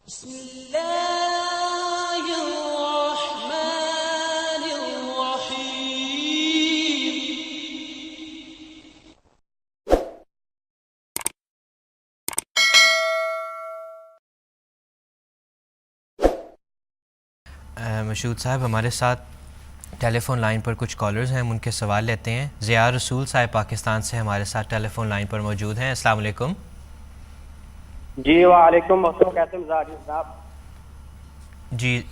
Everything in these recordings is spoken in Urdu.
بسم اللہ الرحمن الرحیم۔ مشہود صاحب ہمارے ساتھ ٹیلی فون لائن پر کچھ کالرز ہیں، ہم ان کے سوال لیتے ہیں۔ ضیاء رسول صاحب پاکستان سے ہمارے ساتھ ٹیلی فون لائن پر موجود ہیں۔ السلام علیکم۔ جی وعلیکم السلام، کیسے مزاج ہیں جناب؟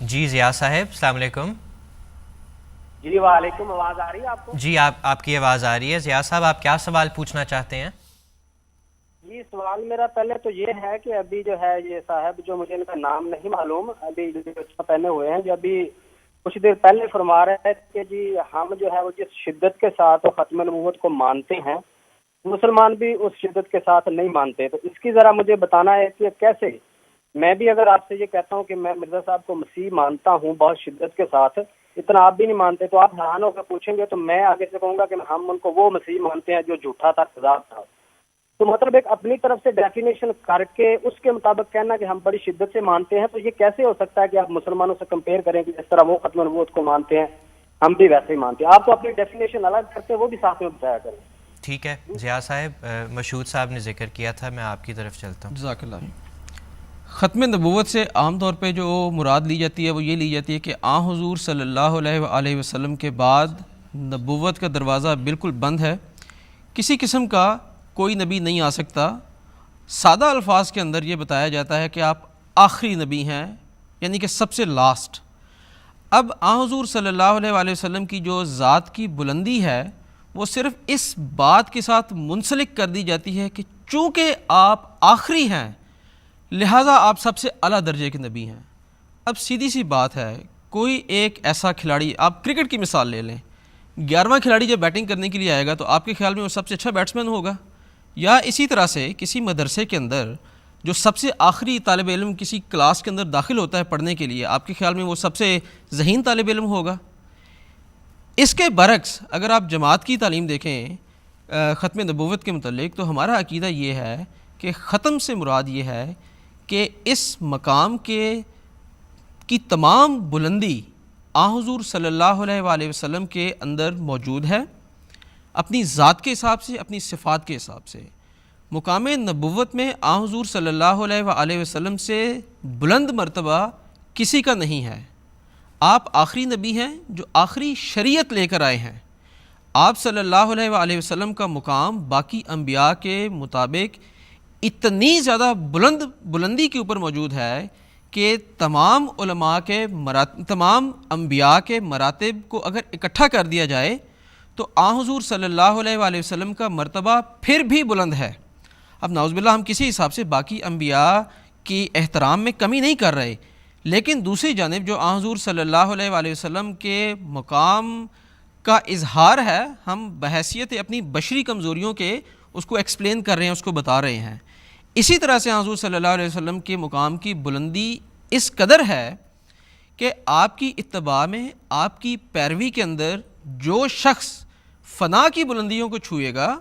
جی ضیاء صاحب السلام علیکم۔ جی وعلیکم، آواز آ رہی ہے آپ کو؟ جی آپ کی آواز آ رہی ہے۔ ضیاء صاحب آپ کیا سوال پوچھنا چاہتے ہیں؟ جی سوال میرا پہلے تو یہ ہے کہ ابھی جو ہے یہ صاحب جو مجھے ان کا نام نہیں معلوم، ابھی جو پہنے ہوئے ہیں، جو ابھی کچھ دیر پہلے فرما رہے ہیں کہ جی ہم جو ہے وہ جس شدت کے ساتھ ختم نبوت کو مانتے ہیں، مسلمان بھی اس شدت کے ساتھ نہیں مانتے، تو اس کی ذرا مجھے بتانا ہے کہ کیسے میں بھی اگر آپ سے یہ کہتا ہوں کہ میں مرزا صاحب کو مسیح مانتا ہوں بہت شدت کے ساتھ، اتنا آپ بھی نہیں مانتے، تو آپ حیران ہو کر پوچھیں گے تو میں آگے سے کہوں گا کہ ہم ان کو وہ مسیح مانتے ہیں جو جھوٹا تھا، کذاب تھا۔ تو مطلب ایک اپنی طرف سے ڈیفینیشن کر کے اس کے مطابق کہنا کہ ہم بڑی شدت سے مانتے ہیں، تو یہ کیسے ہو سکتا ہے کہ آپ مسلمانوں سے کمپیئر کریں کہ جس طرح وہ ختم نبوت کو مانتے ہیں ہم بھی ویسے ہی مانتے ہیں؟ آپ تو اپنی ڈیفینیشن الگ کرتے ہیں، وہ بھی ساتھ میں بتایا کریں۔ ٹھیک ہے ضیاء صاحب، مشہود صاحب نے ذکر کیا تھا، میں آپ کی طرف چلتا ہوں۔ جزاک اللہ۔ ختم نبوت سے عام طور پہ جو مراد لی جاتی ہے وہ یہ لی جاتی ہے کہ آن حضور صلی اللہ علیہ وآلہ وسلم کے بعد نبوت کا دروازہ بالکل بند ہے، کسی قسم کا کوئی نبی نہیں آ سکتا۔ سادہ الفاظ کے اندر یہ بتایا جاتا ہے کہ آپ آخری نبی ہیں، یعنی کہ سب سے لاسٹ۔ اب آن حضور صلی اللہ علیہ وآلہ وسلم کی جو ذات کی بلندی ہے وہ صرف اس بات کے ساتھ منسلک کر دی جاتی ہے کہ چونکہ آپ آخری ہیں لہٰذا آپ سب سے اعلیٰ درجے کے نبی ہیں۔ اب سیدھی سی بات ہے، کوئی ایک ایسا کھلاڑی، آپ کرکٹ کی مثال لے لیں، 11واں کھلاڑی جب بیٹنگ کرنے کے لیے آئے گا تو آپ کے خیال میں وہ سب سے اچھا بیٹسمین ہوگا؟ یا اسی طرح سے کسی مدرسے کے اندر جو سب سے آخری طالب علم کسی کلاس کے اندر داخل ہوتا ہے پڑھنے کے لیے، آپ کے خیال میں وہ سب سے ذہین طالب علم ہوگا؟ اس کے برعکس اگر آپ جماعت کی تعلیم دیکھیں ختم نبوت کے متعلق، تو ہمارا عقیدہ یہ ہے کہ ختم سے مراد یہ ہے کہ اس مقام کی تمام بلندی آن حضور صلی اللہ علیہ وآلہ وسلم کے اندر موجود ہے، اپنی ذات کے حساب سے، اپنی صفات کے حساب سے۔ مقام نبوت میں آن حضور صلی اللہ علیہ وآلہ وسلم سے بلند مرتبہ کسی کا نہیں ہے۔ آپ آخری نبی ہیں جو آخری شریعت لے کر آئے ہیں۔ آپ صلی اللہ علیہ وآلہ وسلم کا مقام باقی انبیاء کے مطابق اتنی زیادہ بلندی کے اوپر موجود ہے کہ تمام انبیاء کے مراتب کو اگر اکٹھا کر دیا جائے تو آن حضور صلی اللہ علیہ وآلہ وسلم کا مرتبہ پھر بھی بلند ہے۔ اب نعوذ باللہ ہم کسی حساب سے باقی انبیاء کی احترام میں کمی نہیں کر رہے، لیکن دوسری جانب جو آن حضور صلی اللہ علیہ وآلہ وسلم کے مقام کا اظہار ہے، ہم بحیثیت اپنی بشری کمزوریوں کے اس کو ایکسپلین کر رہے ہیں، اس کو بتا رہے ہیں۔ اسی طرح سے حضور صلی اللہ علیہ وسلم کے مقام کی بلندی اس قدر ہے کہ آپ کی اتباع میں، آپ کی پیروی کے اندر جو شخص فنا کی بلندیوں کو چھوئے گا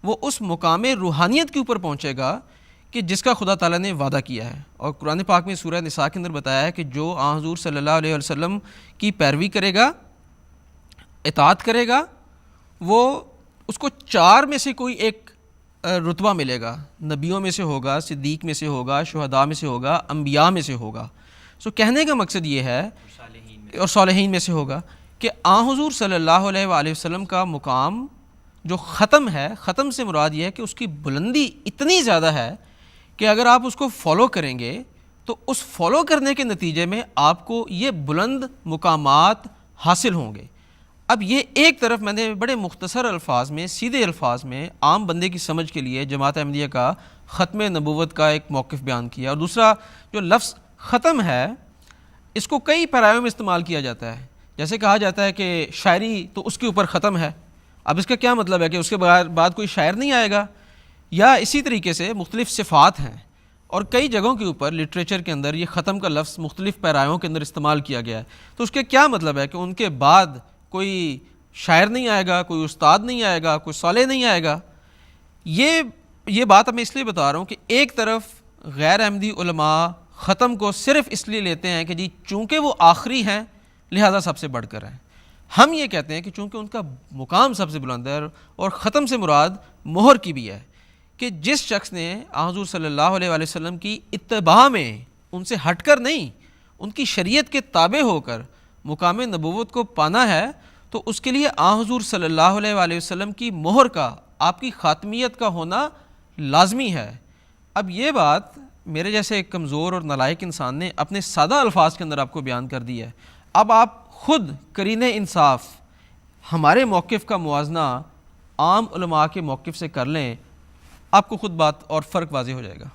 وہ اس مقام روحانیت کے اوپر پہنچے گا کہ جس کا خدا تعالیٰ نے وعدہ کیا ہے۔ اور قرآن پاک میں سورہ نساء کے اندر بتایا ہے کہ جو آن حضور صلی اللہ علیہ وسلم کی پیروی کرے گا، اطاعت کرے گا، وہ اس کو 4 میں سے کوئی ایک رتبہ ملے گا، نبیوں میں سے ہوگا، صدیق میں سے ہوگا، شہداء میں سے ہوگا، انبیاء میں سے ہوگا۔ کہنے کا مقصد یہ ہے، اور صالحین میں سے ہوگا، کہ آن حضور صلی اللہ علیہ وآلہ وسلم کا مقام جو ختم ہے، ختم سے مراد یہ ہے کہ اس کی بلندی اتنی زیادہ ہے کہ اگر آپ اس کو فالو کریں گے تو اس فالو کرنے کے نتیجے میں آپ کو یہ بلند مقامات حاصل ہوں گے۔ اب یہ ایک طرف میں نے بڑے مختصر الفاظ میں، سیدھے الفاظ میں، عام بندے کی سمجھ کے لیے جماعت احمدیہ کا ختم نبوت کا ایک موقف بیان کیا، اور دوسرا جو لفظ ختم ہے اس کو کئی پیرایوں میں استعمال کیا جاتا ہے۔ جیسے کہا جاتا ہے کہ شاعری تو اس کے اوپر ختم ہے، اب اس کا کیا مطلب ہے کہ اس کے بعد کوئی شاعر نہیں آئے گا؟ یا اسی طریقے سے مختلف صفات ہیں، اور کئی جگہوں کے اوپر لٹریچر کے اندر یہ ختم کا لفظ مختلف پیرایوں کے اندر استعمال کیا گیا ہے، تو اس کے کیا مطلب ہے کہ ان کے بعد کوئی شاعر نہیں آئے گا، کوئی استاد نہیں آئے گا، کوئی صالح نہیں آئے گا؟ یہ بات میں اس لیے بتا رہا ہوں کہ ایک طرف غیر احمدی علماء ختم کو صرف اس لیے لیتے ہیں کہ جی چونکہ وہ آخری ہیں لہذا سب سے بڑھ کر ہیں. ہم یہ کہتے ہیں کہ چونکہ ان کا مقام سب سے بلند ہے اور ختم سے مراد مہر کی بھی ہے کہ جس شخص نے حضور صلی اللہ علیہ وآلہ وسلم کی اتباع میں ان سے ہٹ کر نہیں ان کی شریعت کے تابع ہو کر مقام نبوت کو پانا ہے تو اس کے لیے حضور صلی اللہ علیہ وآلہ وسلم کی مہر کا آپ کی خاتمیت کا ہونا لازمی ہے. اب یہ بات میرے جیسے ایک کمزور اور نالائق انسان نے اپنے سادہ الفاظ کے اندر آپ کو بیان کر دی ہے. اب آپ خود قرین انصاف ہمارے موقف کا موازنہ عام علماء کے موقف سے کر لیں, آپ کو خود بات اور فرق واضح ہو جائے گا.